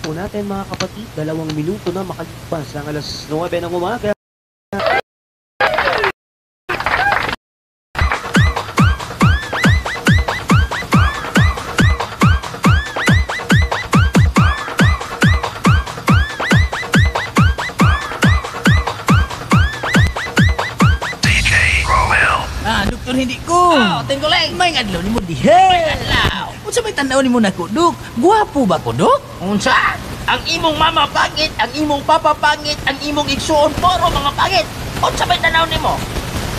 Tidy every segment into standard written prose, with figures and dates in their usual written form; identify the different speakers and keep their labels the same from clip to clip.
Speaker 1: po natin mga kapatid, 2 minuto na makalipas ang alas 9 ng umaga.
Speaker 2: Doktor hindi ko.
Speaker 3: Tingguleng.
Speaker 2: May adlaw ni mo dihe.
Speaker 3: May adlaw.
Speaker 2: Unsa may tanaw ni mo na ko, Dok? Guwapo ba ko, Dok?
Speaker 3: Unsa? Ang imong mama pangit, ang imong papa pangit, ang imong igsuon puro mga pangit. Unsa may tanaw nimo?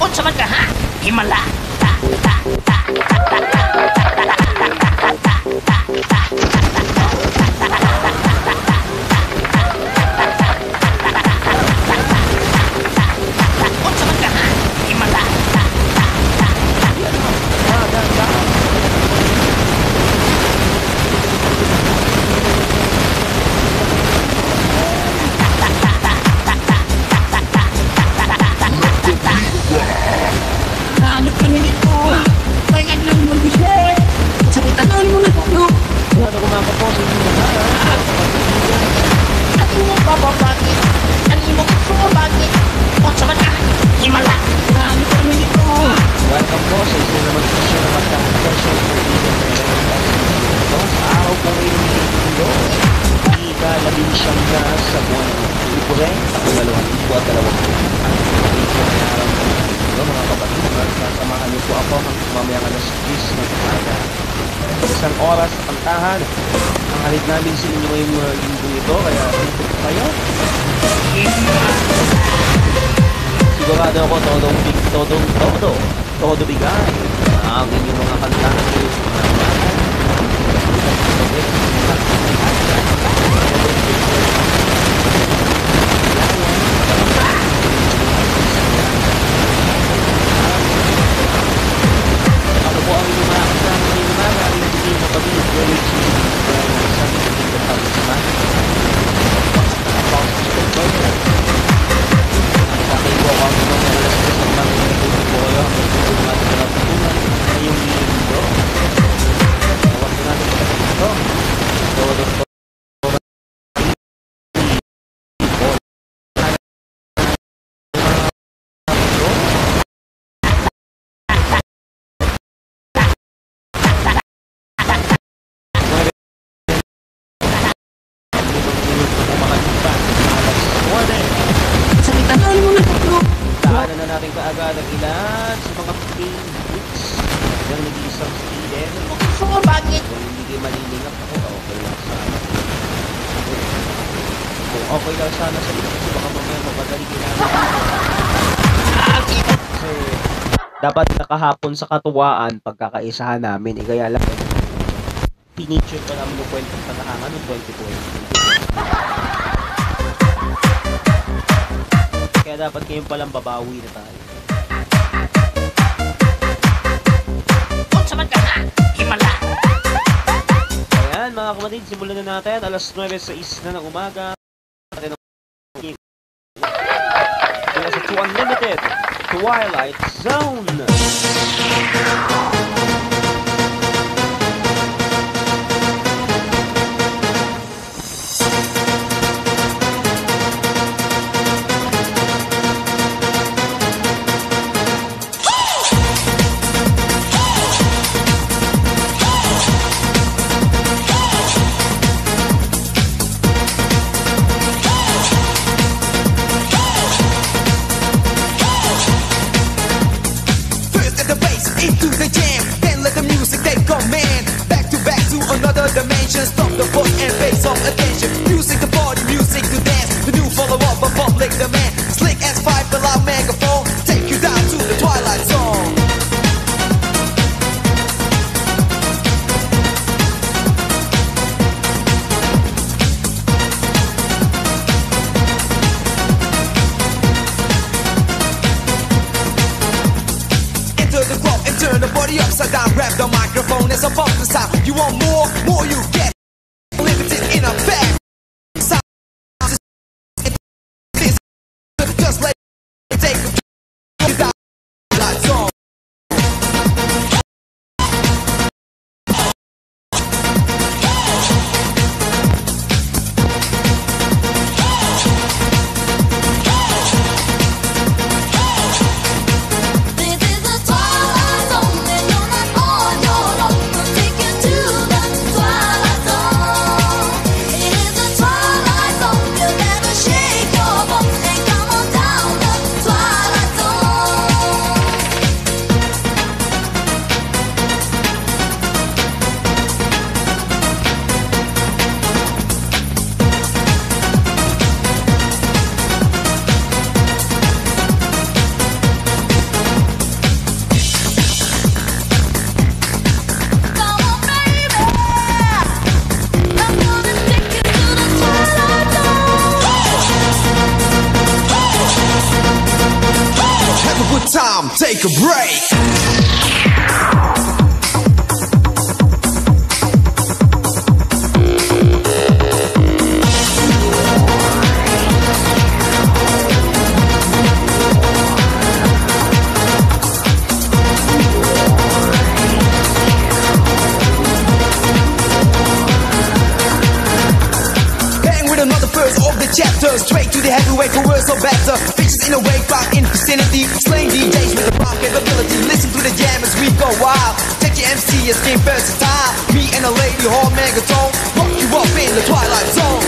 Speaker 3: Unsa man ka ha? Himala. Ta ta ta ta ta unsa man ka ha? Himala.
Speaker 2: Doktor hindi ko. May adlaw ni mo dihe. Unsa may tanaw ni mo na ko, Dok?
Speaker 1: Ano kumakapo sa inyo na?
Speaker 3: Ang imong papa pangit, ang imong igsuon pangit. Unsa man ka? Himala.
Speaker 2: Doktor hindi ko.
Speaker 1: Welcome po sa isa naman po siya na magkakasyon po dito sa araw po ngayon ng Linggo, ika-19 na sa buwan ng February, taong 2020. Mga kapatid, sasamahan niyo po ako hanggang mamayang alas 10 ng umaga. Isang oras sa kantahan. Ang halid namin sa inyo ngayong linggo ito, kaya dito po kayo. Sigurado ako, todo bigay ang inyong mga kantahan ngayong umaga. Ako po ang inyong mga kasama ngayong umaga, ang inyong mga kapatid, George, sa inyong kapatid. Sa akin po ako ang inyong mga alas 10 ng mga ito po kayo ang inyong mga natutunan ngayong linggo. Tawag po natin sa ito. Dr. Daanan na natin kaagad ang ilan sa mga favorites ng nag-iisang student.
Speaker 3: Igsuon pangit.
Speaker 1: Kung hindi kayo malilingap ako, okay lang sana. Kung okay lang sana sa inyo, kasi baka mamaya mapadali kailangan. Kasi dapat nakahapon sa katuwaan pagkakaisahan namin. Kaya lang, pinicture pa namin yung kwentong katahangan ng 2020. Kaya dapat kayong palang babawi na tayo.
Speaker 3: Unsa man ka ha? Himala.
Speaker 1: Ayan mga kapatid, simulan na natin. Alas 9:06 na ng umaga. Kaya sa 2 Unlimited Twilight Zone.
Speaker 4: Into the jam, then let the music take command. Back to another dimension. Stop the book and pay some attention. Music to party, music to dance. The new follow-up of public demand. Slick S5, the loud megaphone. Take you down to the Twilight Zone. Turn the body upside down, grab the microphone as a bump the sound. You want more you get. Limited in a bag. Just let it take a down. Zone. take a break. Chapter straight to the heavyweight for worse or better. Bitches in a wake park in vicinity, slaying DJs with the rock capability. Listen to the jam as we go wild. Check your MC as game versatile. Me and a lady hall megaphone rock you up in the twilight zone.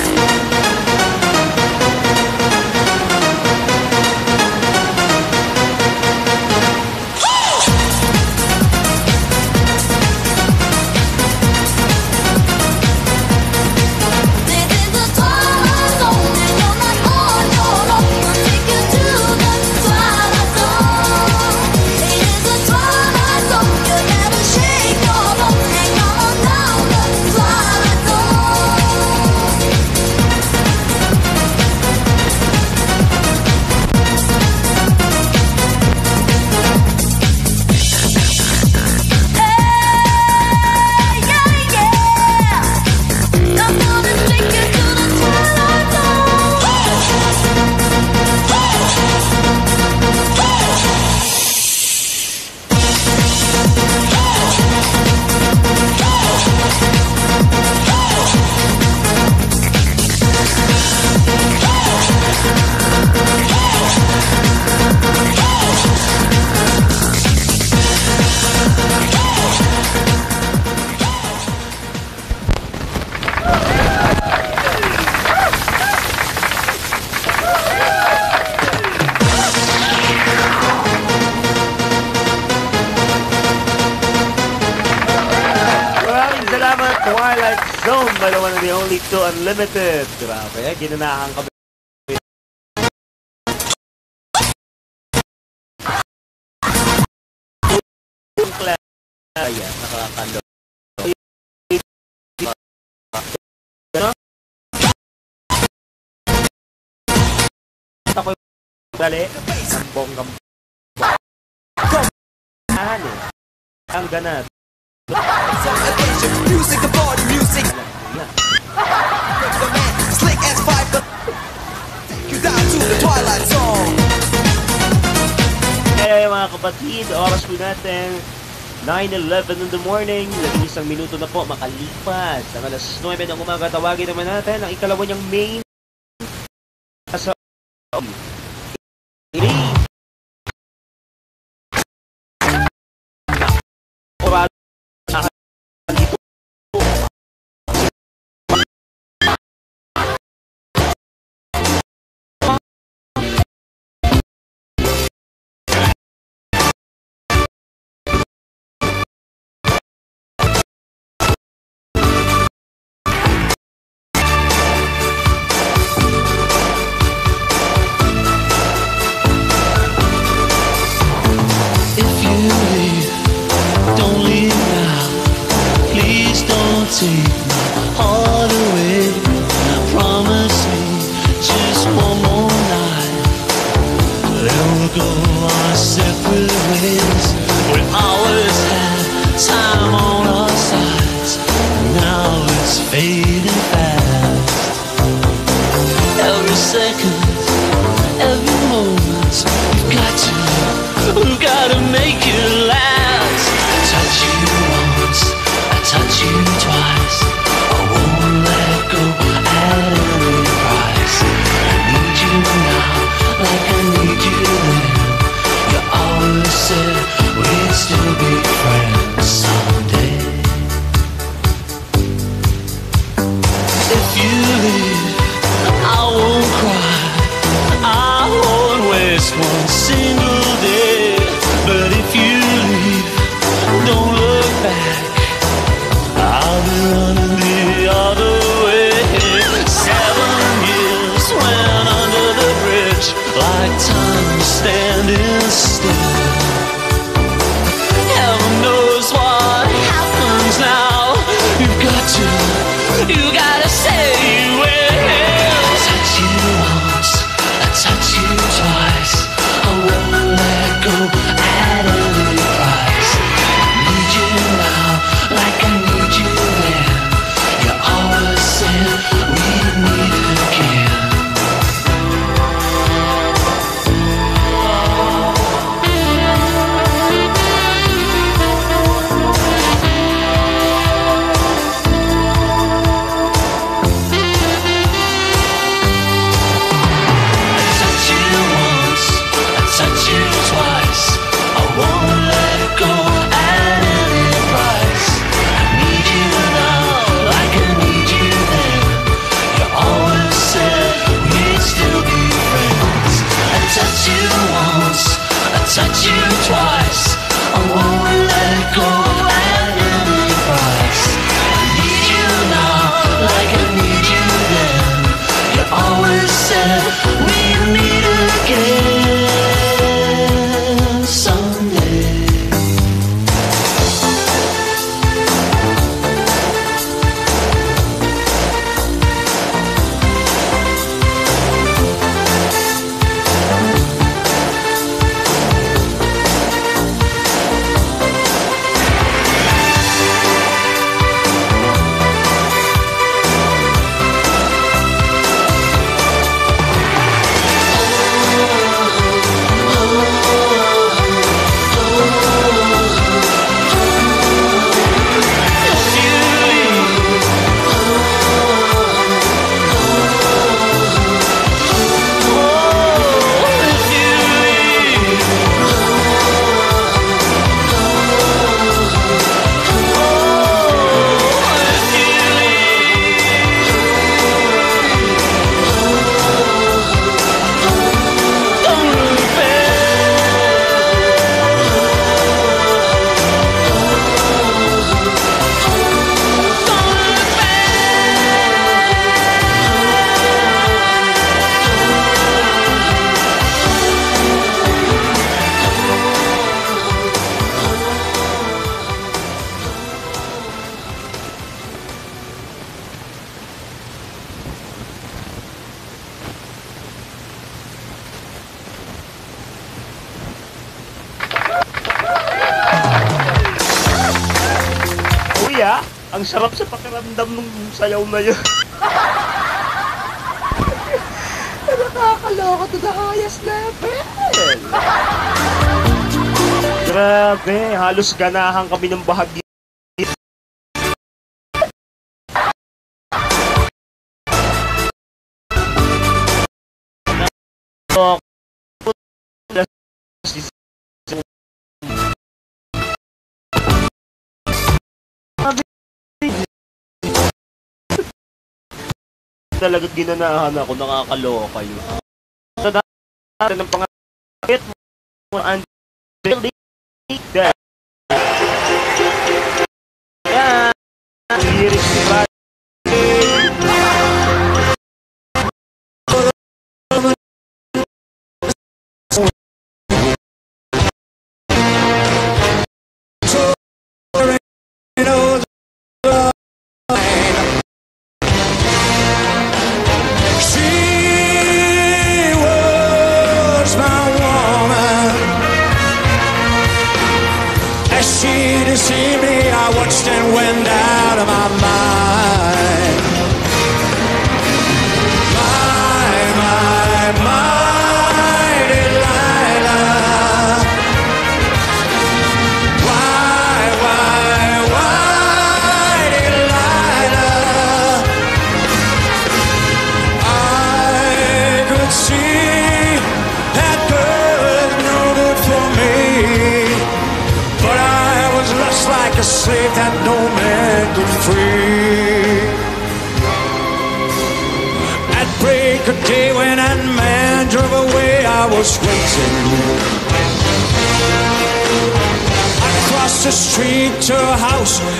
Speaker 1: Twilight Zone by the one and the only two Unlimited. Grabe, ginanahan kami. Ayan, nakakalo. Ako yung dali. Ang bonggang ang ganat.
Speaker 4: Music, the party music. Slick as fiber. Take you down to the twilight zone.
Speaker 1: Kaya mga kapatid, oras po natin 9:11 in the morning. Labing isang minuto na po makalipas ang alas 9 ng umaga. Tawagin naman natin ang ikalawa niyang main sa Ang sarap sa pakiramdam nung sayaw na yun. Nakakaloka to the highest level. Grabe, halos ganahan kami ng bahagi. Talaga ginanahan ako, nakakaloka yun. Sa dati ng pangakit mo, Angelique, yan, lyrics ni Brad.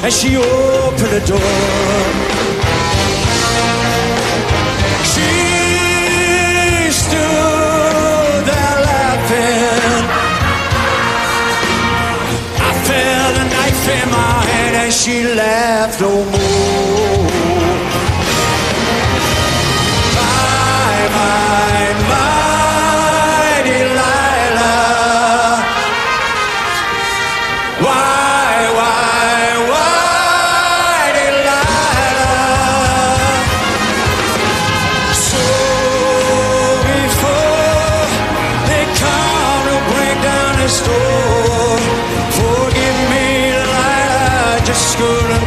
Speaker 5: As she opened the door, she stood there laughing. I felt a knife in my hand and she laughed no more. My Delilah,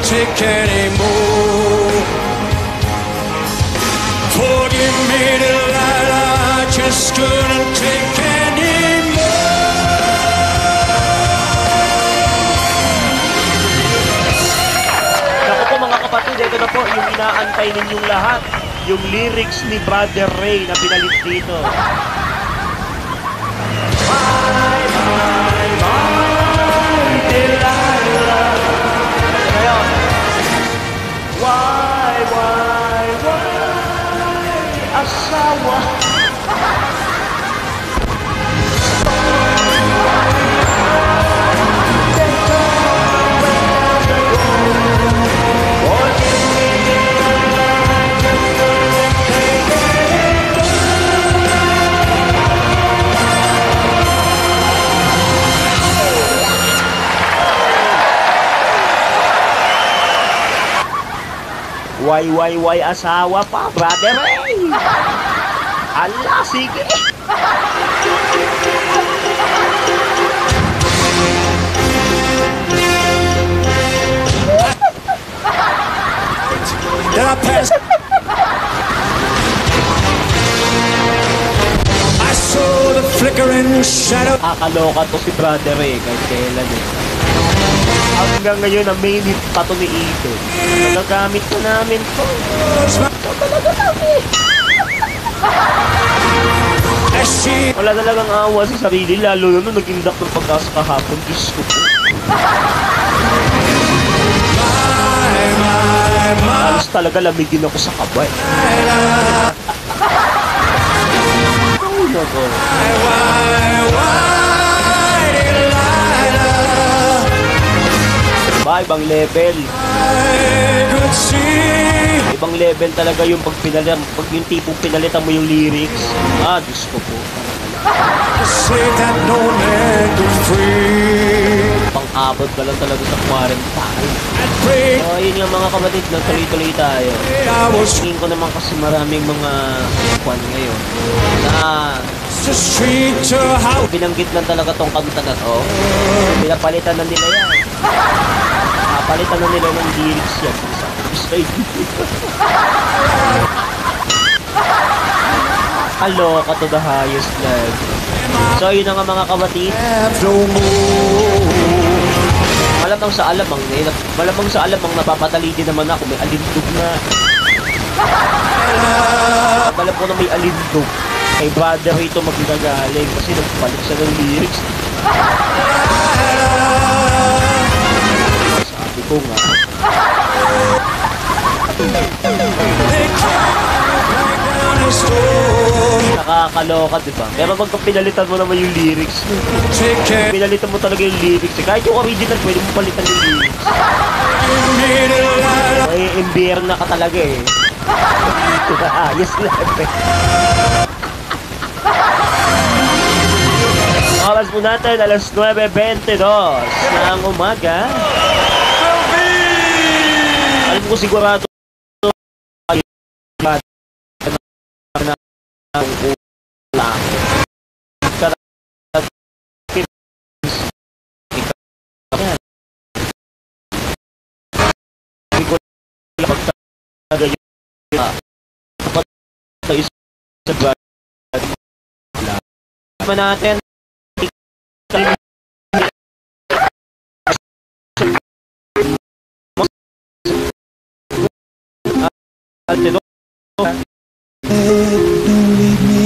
Speaker 5: take anymore. Forgive me, Delilah, I just couldn't take anymore.
Speaker 1: Naku po mga kapatid, ito na po yung inaantay ninyong lahat. Yung lyrics ni Brother Ray na pinalit dito. My Delilah. Why, asawa? Why, asawa pa, Brother Ray? Ala, sige.
Speaker 5: Then I passed. I saw the flickering shadow.
Speaker 1: Akaloka to si Brother Ray kahit kailan eh. Hanggang ngayon, ang main hit pa to ni Eden. Nagagamit na namin to. Talaga namin. Wala talagang awa sa sarili, lalo na nung nag-indak ng pagkas kahapon. Diyos ko po. Alas talaga lamigin ako sa kabay. Ay, nako. Ibang level. Ibang level talaga yung pag yung tipong pinalitan mo yung lyrics. Diyos ko po. Pang Abot ka lang talaga sa 40.
Speaker 5: and pray.
Speaker 1: So, ayun yung mga kapatid, no? Tuloy-tuloy tayo.
Speaker 5: I was
Speaker 1: Tingin ko naman kasi maraming mga kwan ngayon na
Speaker 5: the street to how
Speaker 1: binanggit lang talaga tong kanta na to. Pinapalitan na nila yan. Palitan na nila ng lyrics yan. Kaloka to the highest level. So, yun na nga mga kapatid.
Speaker 5: have no more.
Speaker 1: Malamang sa alamang napapatali din naman ako. May alindog na. Alam ko na may alindog. Kay brother ito magdagaling kasi nagpalit siya ng lyrics. Sabi ko nga.
Speaker 5: They can't break down a store.
Speaker 1: Nakakaloka, diba? Pero pagka pinalitan mo naman yung lyrics,
Speaker 5: Take care.
Speaker 1: pinalitan mo talaga yung lyrics. Kahit yung original, pwede mo palitan yung lyrics.
Speaker 5: Made a lie.
Speaker 1: May embeer na ka talaga eh. Ayos lang eh. Oras po natin, alas 9:22 ng umaga. Alam ko sigurado natin
Speaker 4: Don't leave me.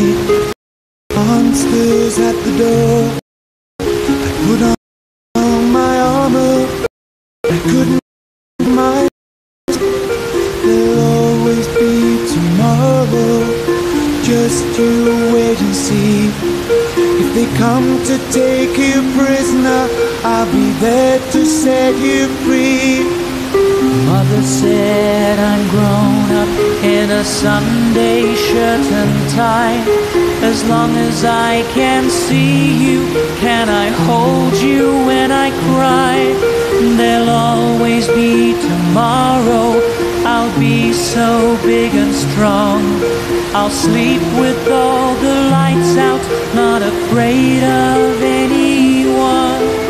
Speaker 4: Monsters at the door. I put on my armor. I couldn't mind. There'll always be tomorrow. Just you wait and see. If they come to take you prisoner, I'll be there to set you free.
Speaker 6: Mother said I'm grown up in a Sunday shirt and tie. As long as I can see you, can I hold you when I cry? There'll always be tomorrow. I'll be so big and strong. I'll sleep with all the lights out, not afraid of anyone.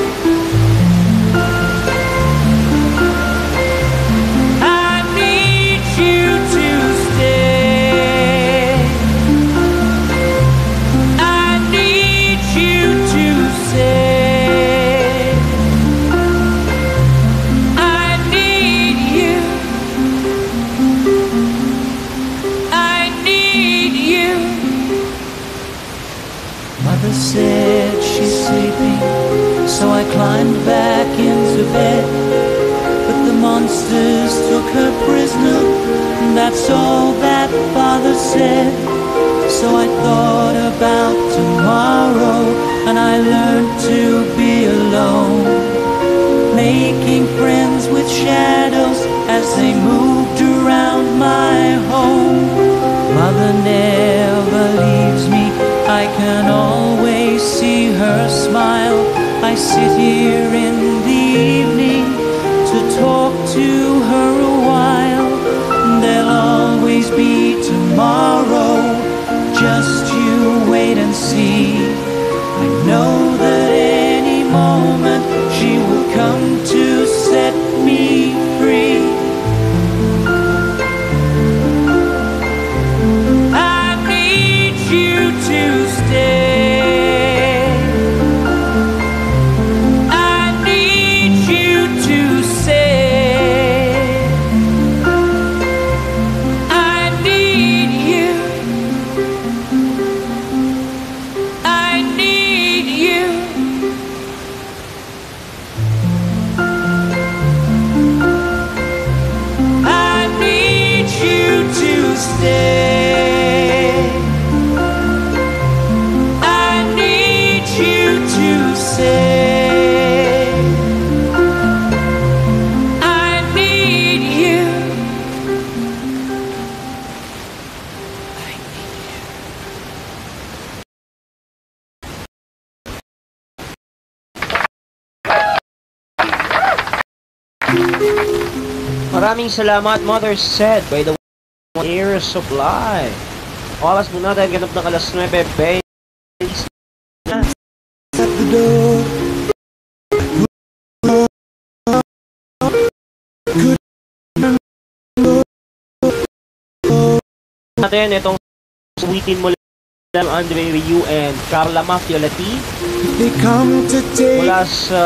Speaker 6: Mother said she's sleeping, so I climbed back into bed. But the monsters took her prisoner, and that's all that Father said. So I thought about tomorrow, and I learned to be alone, making friends with shadows as they moved around my home. Mother never leaves me, I can always see her smile. I sit here in the evening to talk to her a while. There'll always be tomorrow, just you wait and see. I know that any moment she will come to set me free. I need you.
Speaker 1: Maraming salamat, Mother said by the Air Supply. Oras po natin, ganap ng alas 9, base.
Speaker 4: At the door.
Speaker 1: Natin itong suwitin mo lang Andre Ryu and Carla Mafiolati
Speaker 4: They come to take
Speaker 1: mula sa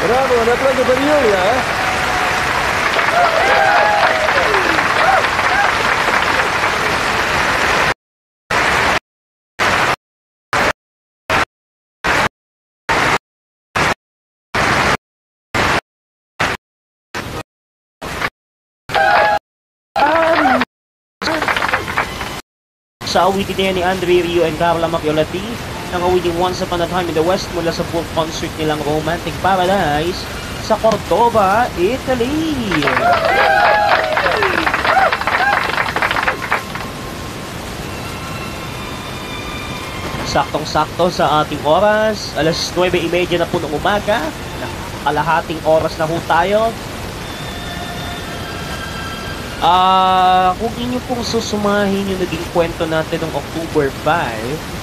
Speaker 7: Bravo, un applauso per Giulia,
Speaker 1: Sa awitin niya ni Andre Ryu and Carla Mafiolati, ang awitin Once Upon a Time in the West mula sa full concert nilang Romantic Paradise sa Cordova, Italy. Saktong-sakto sa ating oras, alas 9:30 na po ng umaga, kalahating oras na po tayo. Kung inyo pong susumahin yung naging kwento natin ng October 5,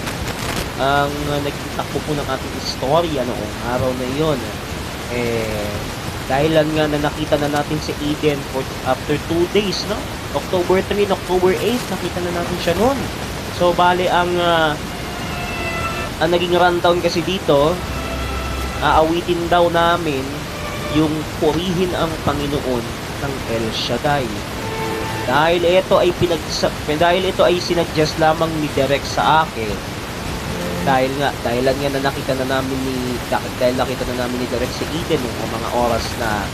Speaker 1: ang naging takbo po ng ating istorya noong araw na yon, dahilan nga na nakita na natin si Eden after 2 days, no? October 3 and October 8, nakita na natin siya noon. So, bale, ang naging rundown kasi dito, aawitin daw namin yung purihin ang Panginoon ng El Shaddai. Dahil ito ay sinadjust lamang ni Derek sa akin. Dahil nga nakita na namin ni Derek sa Eden noong mga oras na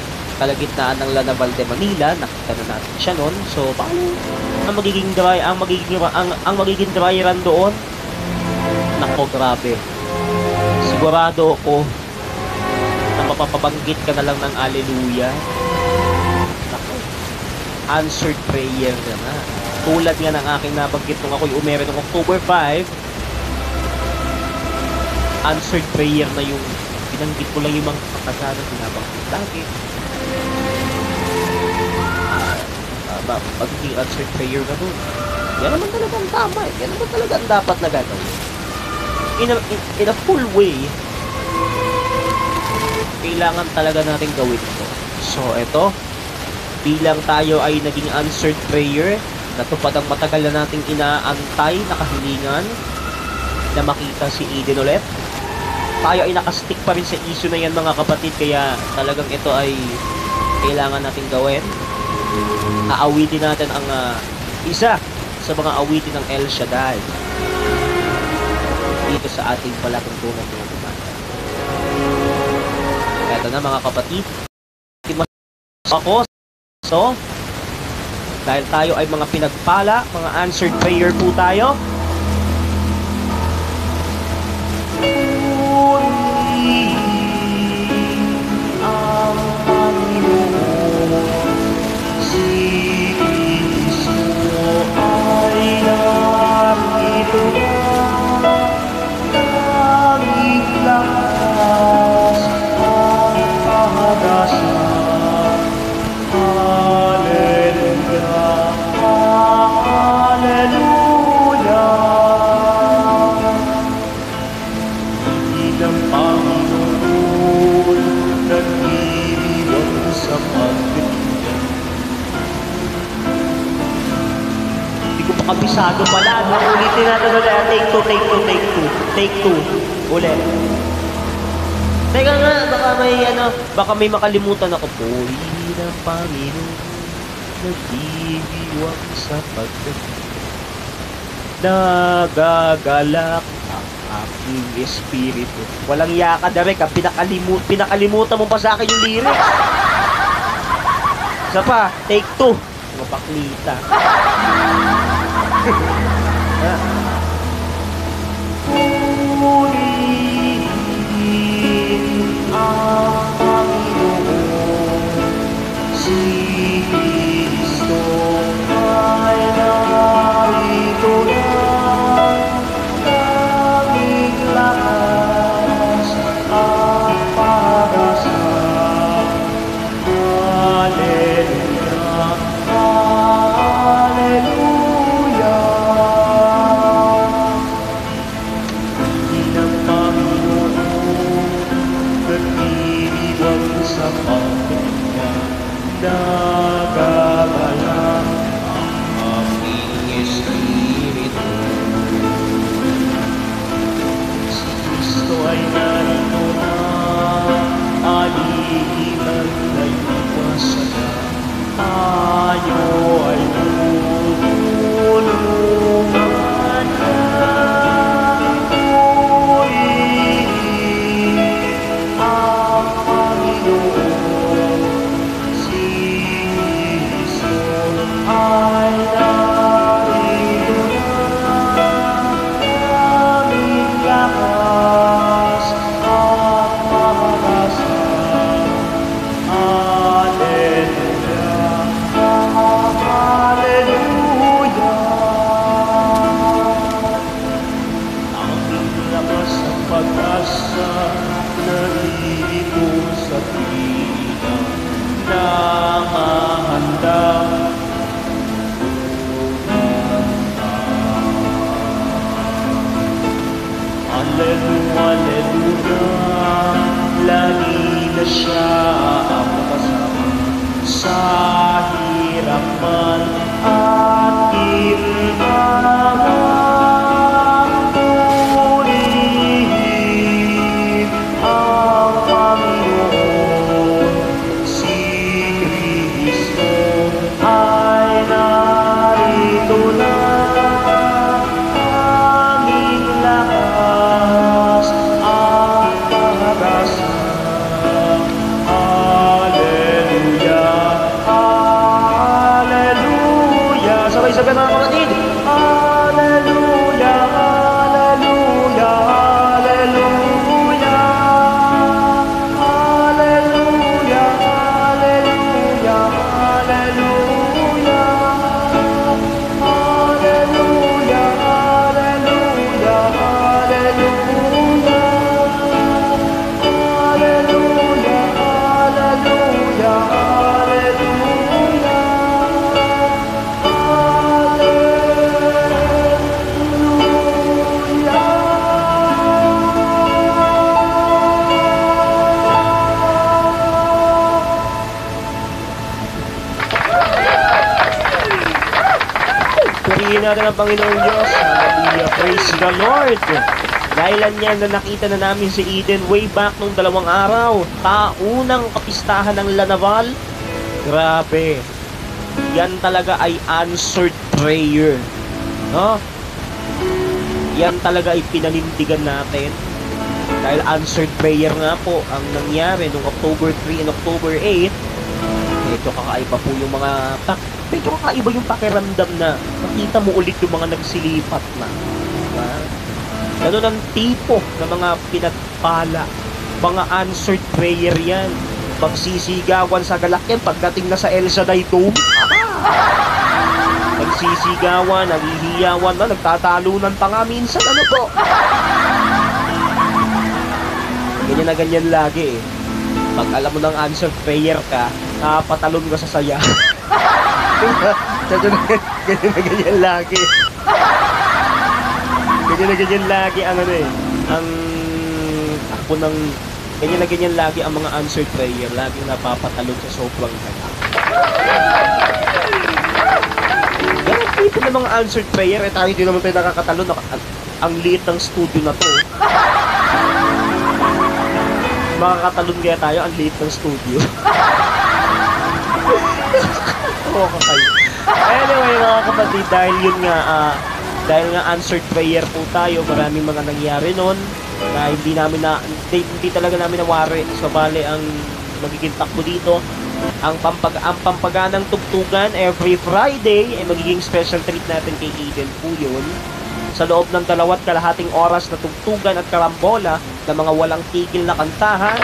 Speaker 1: kalagitnaan ng Lanaval de Manila, nakita na natin siya noon. So, paano ang magiging dry run doon? Nako, grabe. Sigurado ako na mapapabanggit ka na lang ng Alleluia. Nako, answered prayer na. Tulad nga ng aking nabanggit nung ako'y umere ng October 5, answered prayer na yung binanggit ko lang yung mga pagkasana binabanggit lagi. Pagiging answered prayer na doon. Yan naman talaga ang tama eh. Yan naman talaga ang dapat na gagawin. In a full way, kailangan talaga natin gawin ito. So, ito, bilang tayo ay naging answered prayer, natupad ang matagal na nating inaantay na kahilingan na makita si Eden ulit. Tayo ay nakastick pa rin sa issue na yan, mga kapatid, kaya talagang ito ay kailangan natin gawin. Aawitin natin ang isa sa mga awitin ng El Shaddai dito sa ating palatuntunan ng umaga. Ito na, mga kapatid, ako, so dahil tayo ay mga pinagpala, mga answered prayer po tayo. Kabisado pala, no? Ulitin natin ulit. Take two. Ulit. Teka nga, baka may makalimutan ako. Puri ng Panginoon, nagdidiwang sa pagdating. Nagagalak ang aking espiritu. Walang yaka, Derek, ha? Pinakalimutan mo pa sa akin yung lyrics. Isa pa, take 2. Mapaklita. Purihin ang Panginoon, si Kristo ay narito na, tanging lakas at pag-asa. Hallelujah, Hallelujah. sabay-sabay mga kapatid. Hallelujah, hallelujah, hallelujah. Hallelujah, hallelujah, hallelujah. Hallelujah, hallelujah, hallelujah. Hallelujah, hallelujah, purihin natin ang Panginoon Diyos. Hallelujah, praise the Lord. Dahilan niyan na nakita na namin si Eden way back nung 2 araw. Taunang kapistahan ng Lanaval. Grabe. Yan talaga ay answered prayer. No? Yan talaga ay pinanindigan natin. Dahil answered prayer nga po ang nangyari nung October 3 and October 8. Medyo kakaiba po yung mga medyo kakaiba yung pakiramdam na makita mo ulit yung mga nagsilipat na. Diba? Ganun ang tipo ng mga pinagpala. Mga answered prayer yan. Pagsisigawan sa galakyan pagdating na sa El Shaddai Dome. Nagsisigawan, naghihiyawan na, nagtatalunan pa nga minsan. Ano po? Ganyan na ganyan lagi eh. Pag alam mo ng answered prayer ka, patalon ka sa saya. Ganyan na ganyan lagi. Ganyan na ganyan lagi ang ano eh. Ang ako ng ganyan na ganyan lagi ang mga answered prayer. Laging napapatalon sa sobrang kaya. Ganyan tipo ng mga answered prayer. Eh tayo hindi naman tayo nakakatalon. Ang liit ng studio na to. Makakatalon kaya tayo. Ang liit ng studio. Okay. Anyway mga kapatid, dahil yun nga dahil nga answered prayer po tayo, maraming mga nangyari nun na hindi talaga namin nawari. So bale ang magiging takbo dito ang pampaganang tugtugan every Friday ay magiging special treat natin kay Eden po yun. Sa loob ng 2.5 oras na tugtugan at karambola na mga walang tigil na kantahan.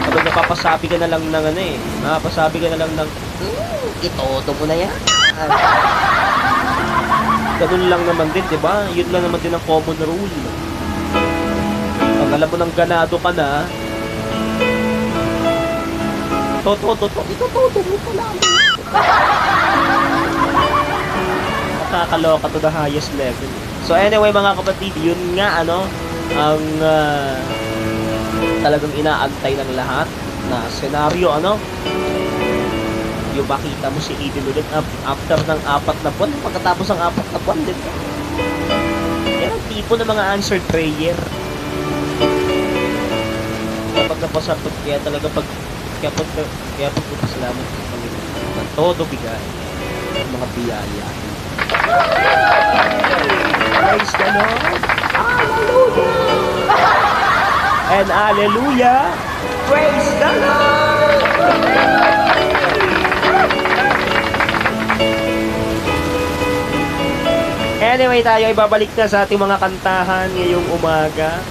Speaker 1: Kapag napapasabi ka na lang ng ano eh, napapasabi ka na lang ng itoto mo na yan. Ganun lang naman din, di ba? Yun lang naman din ang common rule. Pag alam mo ng ganado ka na, itoto mo pala. Nakakaloka to the highest level. So anyway mga kapatid, yun nga ano, ang talagang inaantay ng lahat na senaryo, ano? Yung makita mo si Eden ulit after ng 4 na buwan, pagkatapos ng 4 na buwan din. Yan ang tipo ng mga answered prayer. Kapag napasapot, kaya talaga kaya pagpapasalamat sa Panginoon ng todo bigay ng mga biyaya. Praise the Lord! Hallelujah! And hallelujah! Praise the Lord! Anyway, tayo ay babalik na sa ating mga kantahan ngayong umaga.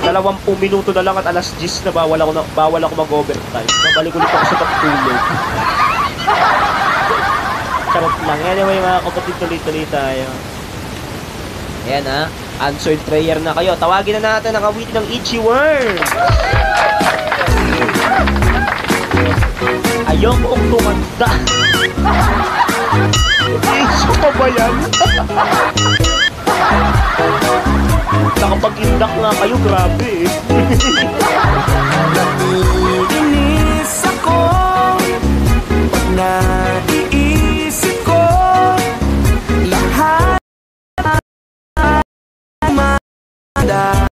Speaker 1: 20 minuto na lang at alas 10 na bawal ako mag-overtime. Babalik ulit ako sa pagtulog. Charot lang. Anyway, mga kapatid, tuloy-tuloy tayo. Ayan ha. Answered prayer na kayo. Tawagin na natin ang awitin ng Itchy Worm. Ayokong tumanda. Iso pa ba yan? Nakapag-indak nga kayo, grabe eh.
Speaker 4: Naiinis ako pag naiisip ko lahat ay manda.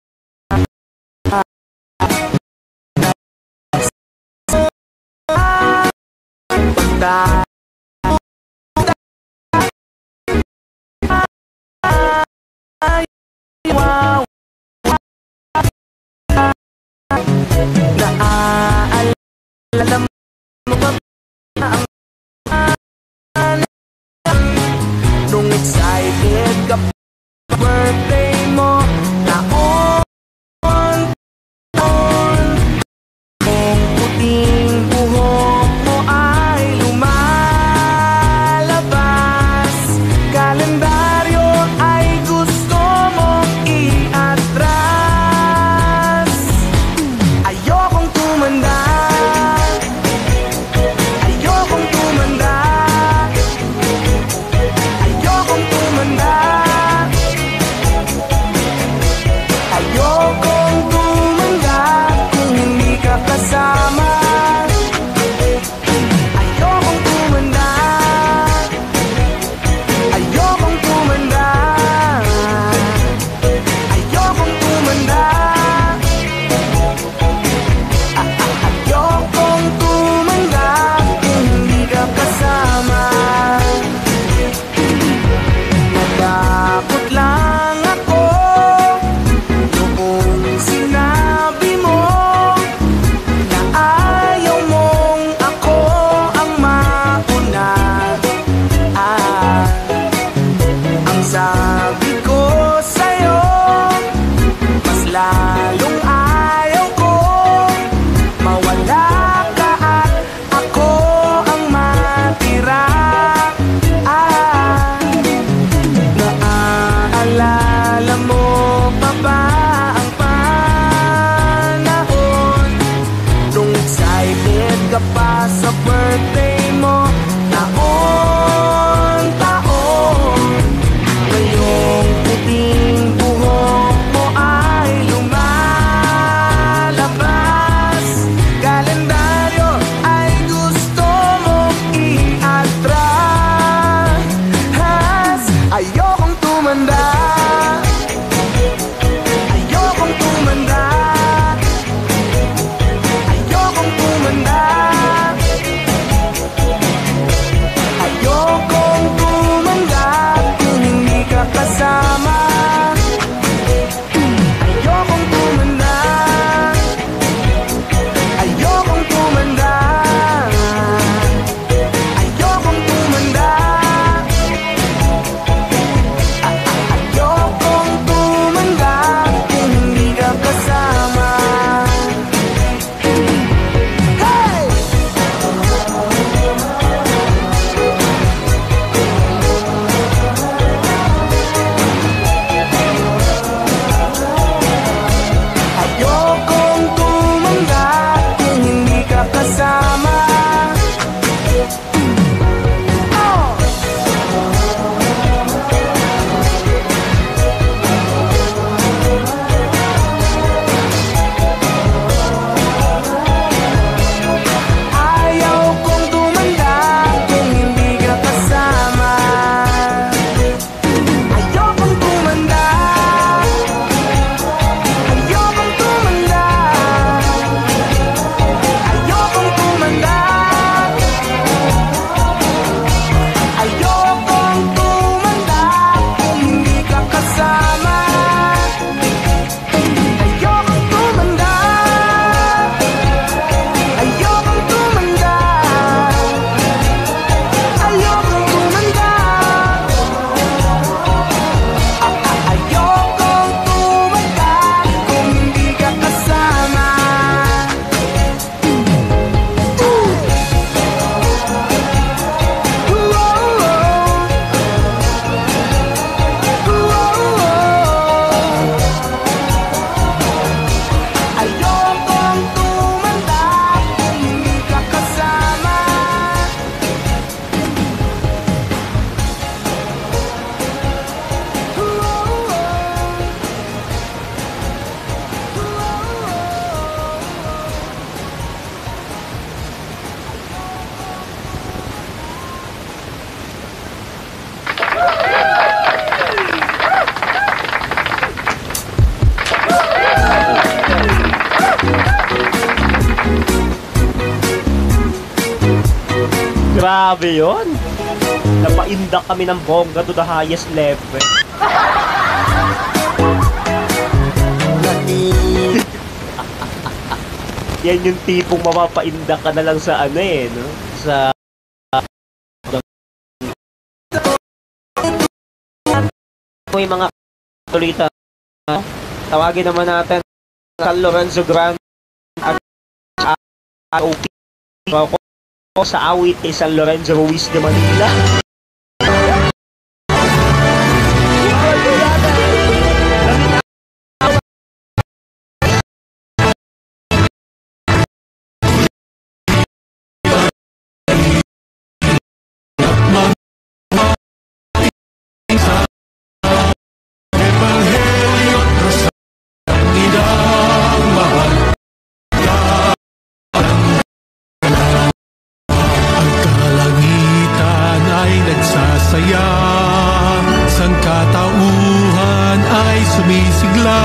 Speaker 4: Naaalala mo ba ang birthday mo. Taon, taon, kung puting buhok mo ay lumalabas. Kalendaryo ay gusto mong iatras. Ayokong tumanda, ayokong tumanda, ayokong tumanda, ayokong tumanda kung hindi ka kasama. Ayokong tumanda, ayokong tumanda, ayokong tumanda, ayokong tumanda kung hindi ka kasama. Natakot lang ako noong sinabi mo na ayaw mong ako ang mauna. Ang sabi ko sa'yo, mas lalong ayaw ko mawala ka at ako ang matira. Naaalala mo pa ba ang panahon nung excited ka pa sa birthday mo? Taon, taon, ngayong puting buhok mo ay lumalabas. Kalendaryo ay gusto mong iatras. Ayokong tumanda, ayokong tumanda, ayokong tumanda, ayokong tumanda kung hindi ka kasama. Ayokong tumanda, ayokong tumanda, ayokong tumanda, ayokong tumanda kung hindi ka kasama. Hey! Ayokong tumanda kung hindi ka kasama. Oh! Ayaw kong tumanda kung hindi ka kasama. Ayokong tumanda, ayokong tumanda, ayokong tumanda, ayokong tumanda kung hindi ka kasama. Ayokong tumanda, ayokong tumanda, ayokong tumanda, ayokong tumanda kung hindi ka kasama. Ayokong tumanda kung hindi ka kasama.
Speaker 1: Grabe yun. Napaindak kami ng bongga to the highest level. Yan yung tipong mapapaindak ka na lang sa ano eh, no? Sa may mga Tulita. Tawagin naman natin San Lorenzo Grande ROP sa awit ni San Lorenzo Ruiz de Manila.
Speaker 5: Saya, sangkatauhan ay sumisigla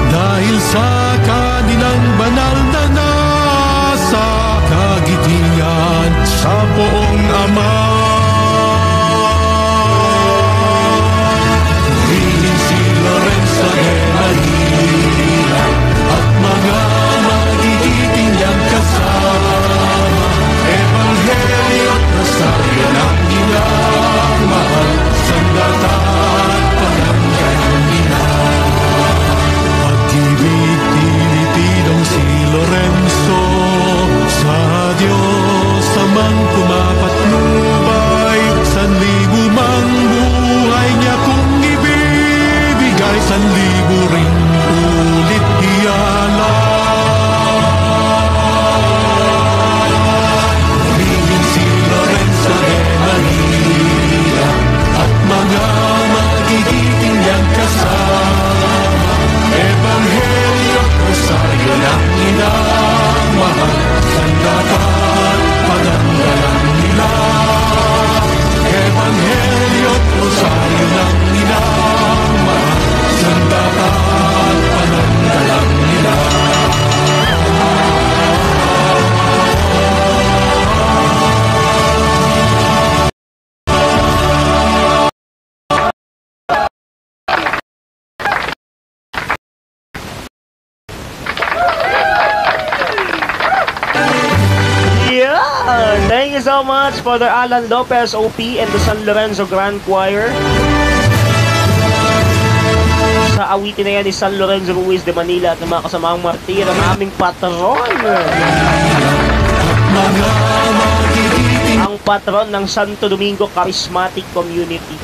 Speaker 5: dahil sa kanilang banal na nasa kagitian sa poong Ama. Purihin si Lorenzo de Manila at mga magigiting niyang kasama, Ebanghelyo at Rosario ng ilang mahal, sandata at pananggayon nila. Pag-ibig tinitidong si Lorenzo sa Diyos amang kumapatnubay, sanlibo mang buhay niya kung ibibigay, sanlibo ring ulit hiyala. Mga magigiting niyang kasama, Ebanghelyo at Rosario ng ilang mahal, sandata at pananggalang nila. Ebanghelyo at Rosario ng ilang mahal, sandata at pananggalang nila.
Speaker 1: Thank you so much Father Alan Lopez OP and the San Lorenzo Grand Choir sa awitin na yan ni San Lorenzo Ruiz de Manila at ng mga kasamaang martir, ang aming patron, ang patron ng Santo Domingo Charismatic Community.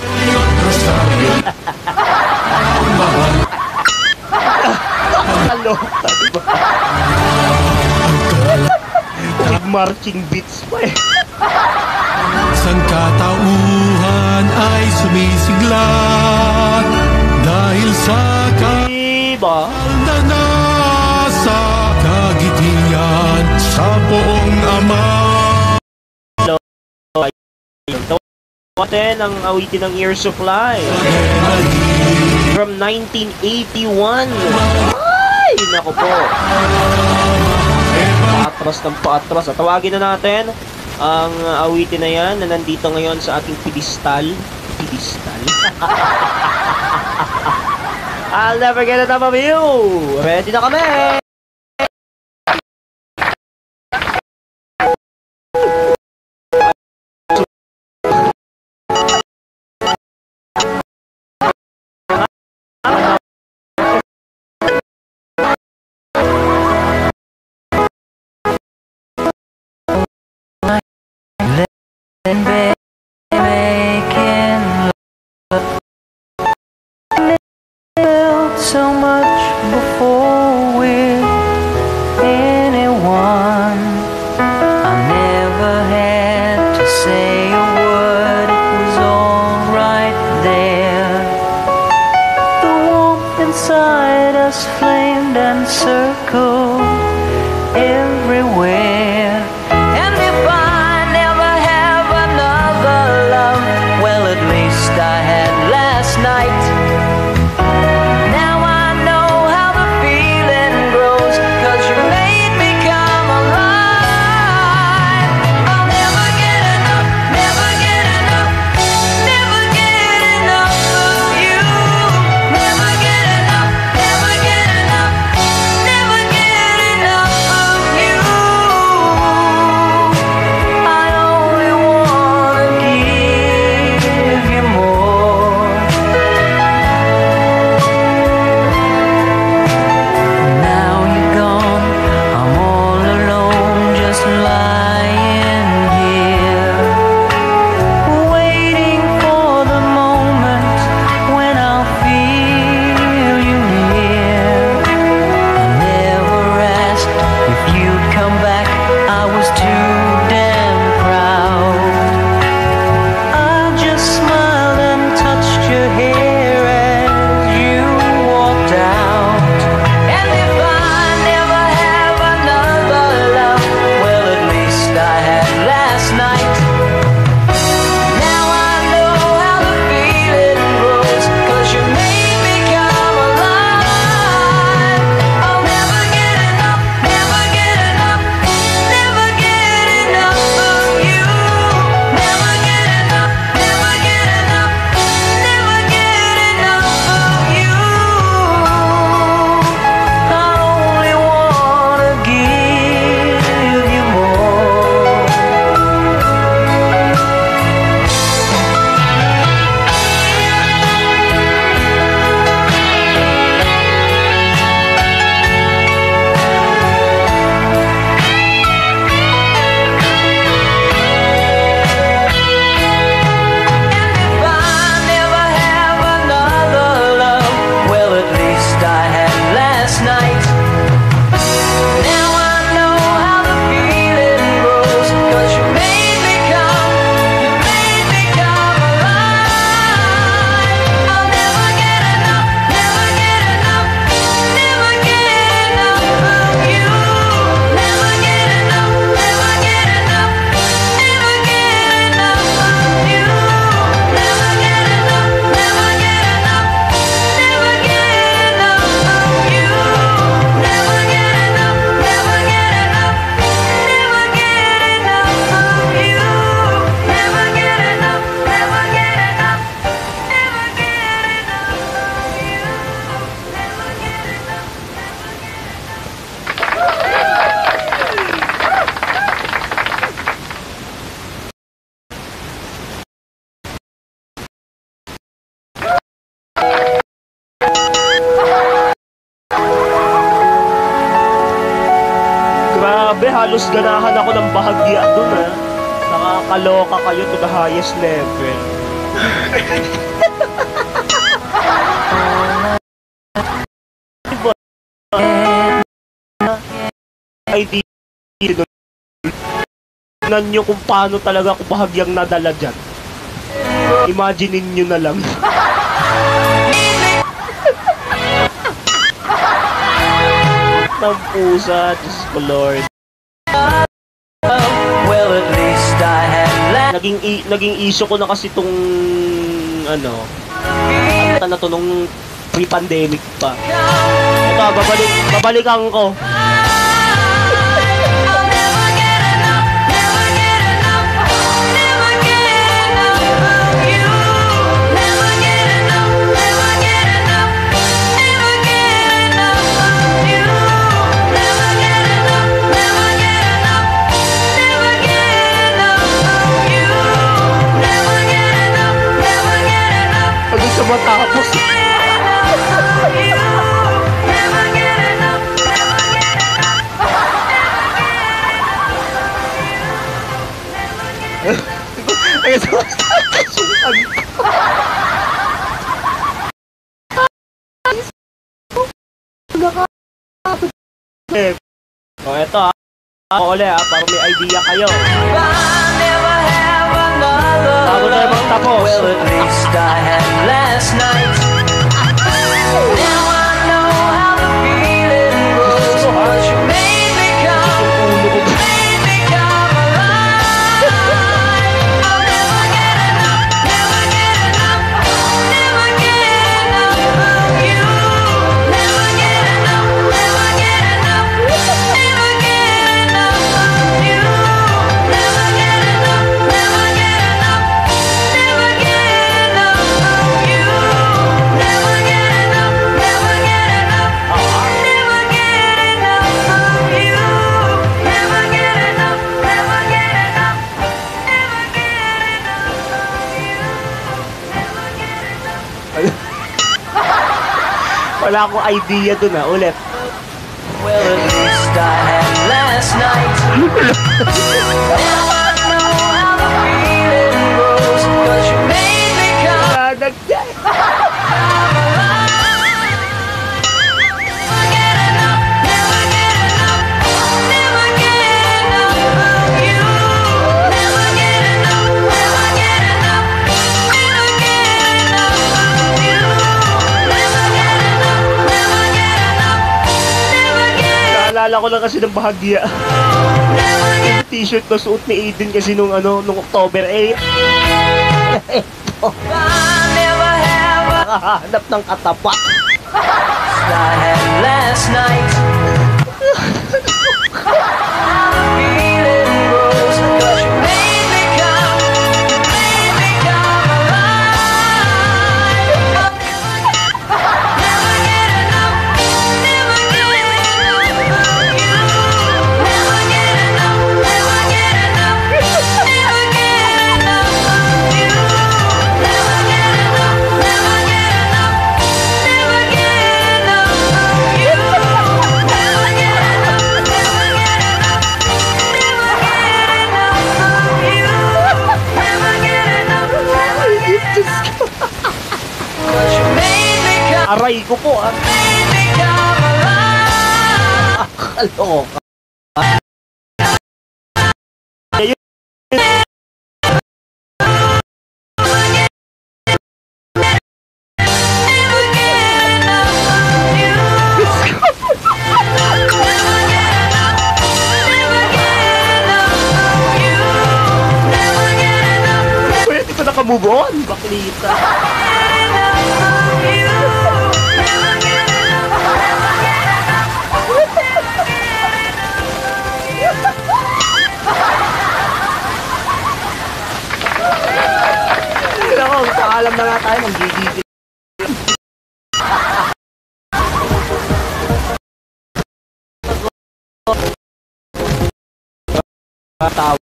Speaker 1: Hello, diba? Marching beats pa eh.
Speaker 5: Sangkatauhan ay sumisigla dahil sa
Speaker 1: diba?
Speaker 5: na nasa kagitian sa poong Ama.
Speaker 1: Natin ang awitin ng Air Supply from 1981. Ay, nako po. Paatras ng paatras. At tawagin na natin ang awitin na yan na nandito ngayon sa ating pedestal. Pedestal? I'll never get enough of you. Ready na kami.
Speaker 6: And making love built so much before we're anyone. I never had to say a word, it was all right there. The warmth inside us flamed and circled everywhere. And if I never have another love, well, at least I had last night. Now I know how the feeling grows, 'cause you made me come alive. I'll never get enough, never get enough, never get enough of you. Never get enough, never get enough, never
Speaker 1: halos ganahan ako ng bahagya dun ha. Nakakaloka kayo to the highest level. Ay di tignan nyo kung paano talaga ako bahagyang nadala dyan. Imaginein nyo na lang. Ng pusa, Diyos ko Lord.
Speaker 6: Well, at least I had
Speaker 1: Naging issue ko na kasi tong ano na to nung pre-pandemic pa. Ito, babalikan ko. Hanggang sa matapos. Hanggang sa O eto ha. Ako ulit ha, para may idea kayo. Bago na naman tapos.
Speaker 6: Well, at least I had last night. Now I know how the feeling goes. But you made me come alive. I'll never get enough, never get enough, never get enough of you. Never get enough, never get enough, never get enough of you. Never get enough, never get enough. Never get enough of you. Never get enough, never get enough. Never get enough of you. Never get enough, never get enough. Never get enough of you. Never get enough.
Speaker 1: Wala akong idea dun ha, ulit.
Speaker 6: Well, at least I had last night. Now I know how the feeling goes. 'Cause you made me come
Speaker 1: Nagday.
Speaker 6: alive. Never get enough, never get enough, never get enough of you. Never get enough, never get enough, never get enough of you. Never get enough, never get enough, never get
Speaker 1: Naalala ko lang kasi ng bahagya. Yung t-shirt na suot ni Aiden kasi nung October 8.
Speaker 6: I never have a
Speaker 1: Nakahanap ng katapat.
Speaker 6: I had last night. Feeling goes 'cause you made me come alive. Never get enough, never get enough of you. Never get enough, never get enough, never get enough of you. Never get enough, never get enough, never get enough of you. Never get enough, never get enough, never get enough of you. Never get enough, never get enough. 'Cause you made me come,
Speaker 1: Aray ko po ah.
Speaker 6: made me come alive.
Speaker 1: Kaloka.
Speaker 6: Never get enough of you. Never get enough, never get enough of you. Never get enough, never
Speaker 1: Pwede ko nakamove on. Baklita.
Speaker 6: get enough of you. Never get enough, never get enough, never get enough of you.
Speaker 1: Ako, paalam na nga tayo ng GDT. Tawa.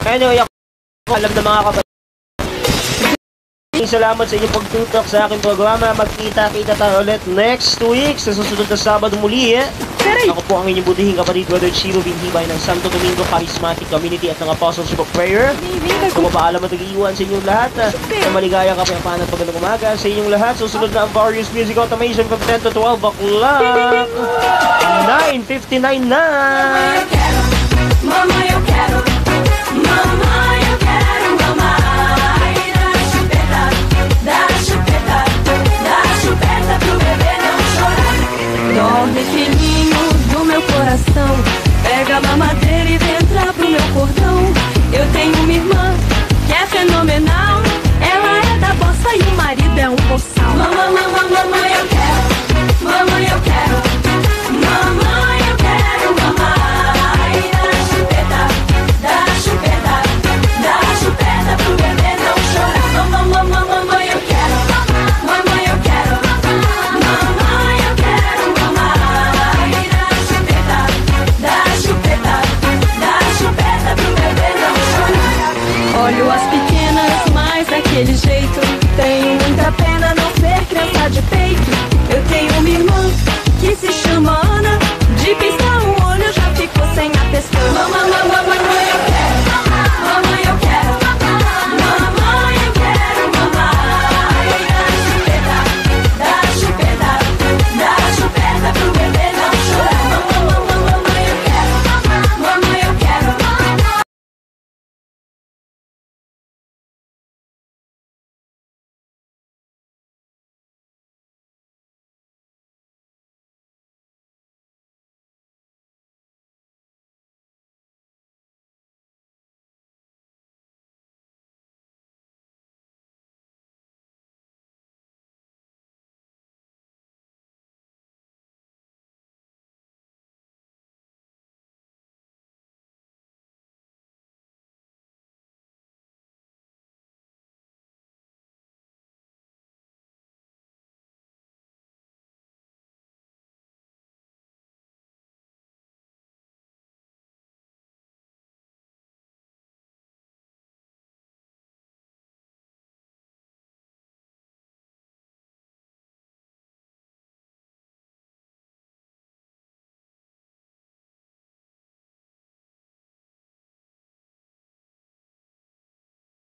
Speaker 1: Kaya nyo, alam na mga kapatid. Salamat sa inyong pagtutok sa aking programa. Magkita-kita tayo ulit next week sa susunod na Sabado muli. Ako po ang inyong butihing kapatid, Brother Chiro Binhibay ng Santo Domingo Charismatic Community at ng Apostleship of Prayer. Kumapaalam at nag-iwan sa inyong lahat na maligaya kapayapaan at magandang umaga sa inyong lahat. Susunod na ang Various Music Automation from 10 to 12 o'clock. 9:59 na!
Speaker 2: Mama,